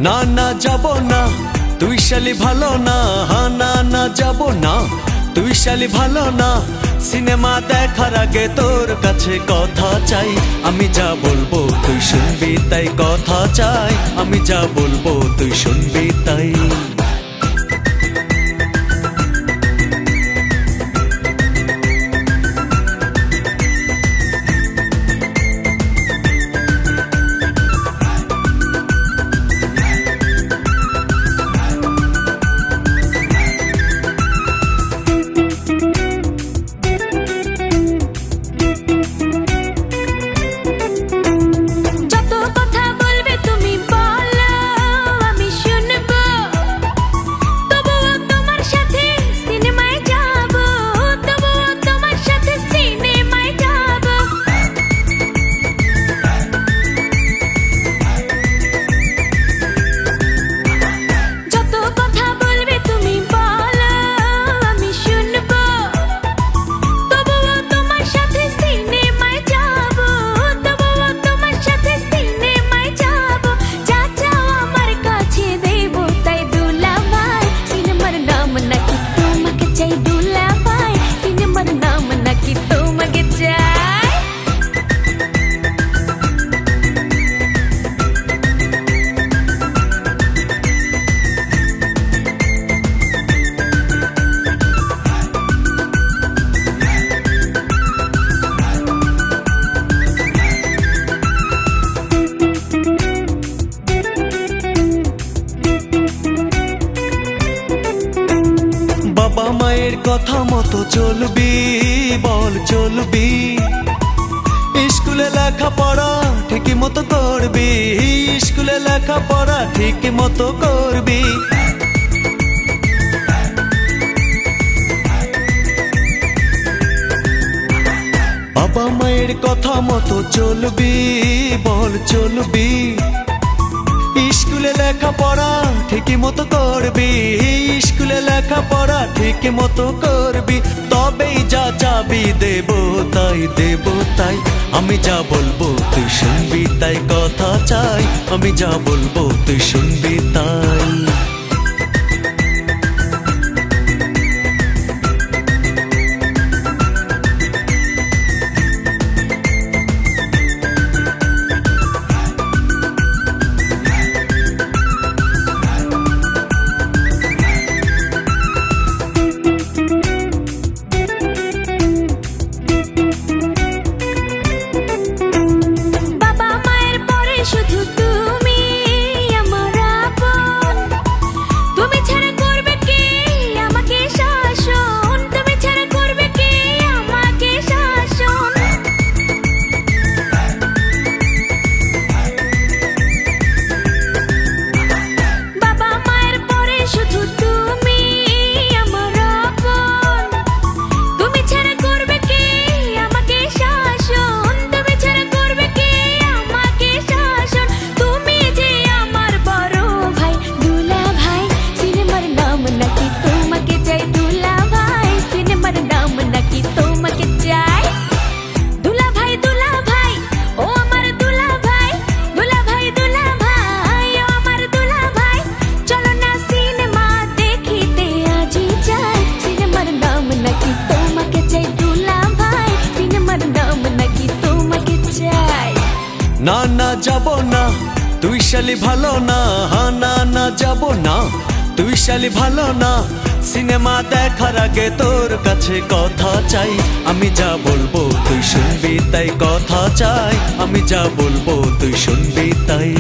না না যাব না তুই শালি ভালো না, না না যাব না তুই শালি ভালো না। সিনেমা দেখার আগে তোর কাছে কথা চাই, আমি যা বলবো তুই শুনবি তাই কথা চাই, আমি যা বলবো তুই শুনবি তাই। বাবা মায়ের কথা মতো চলবি, বল চলবি, স্কুলে লেখাপড়া ঠিক মতো করবি, স্কুলে লেখাপড়া ঠিক মতো করবি। বাবা মায়ের কথা মতো চলবি, বল চলবি, স্কুলে লেখাপড়া ঠিক মতো করবি, স্কুলে লেখাপড়া ঠিক মতো করবি, তবেই যা চাবি দেব তাই, আমি যা বলবো তুই শুনবি তাই কথা চাই, আমি যা বলবো তুই শুনবি তাই। না না যাব না তুই শালি ভালো না, না না যাব না তুই শালি ভালো না। সিনেমা দেখার আগে তোর কাছে কথা চাই, আমি যা বলবো তুই শুনবি তাই কথা চাই, আমি যা বলবো তুই শুনবি তাই।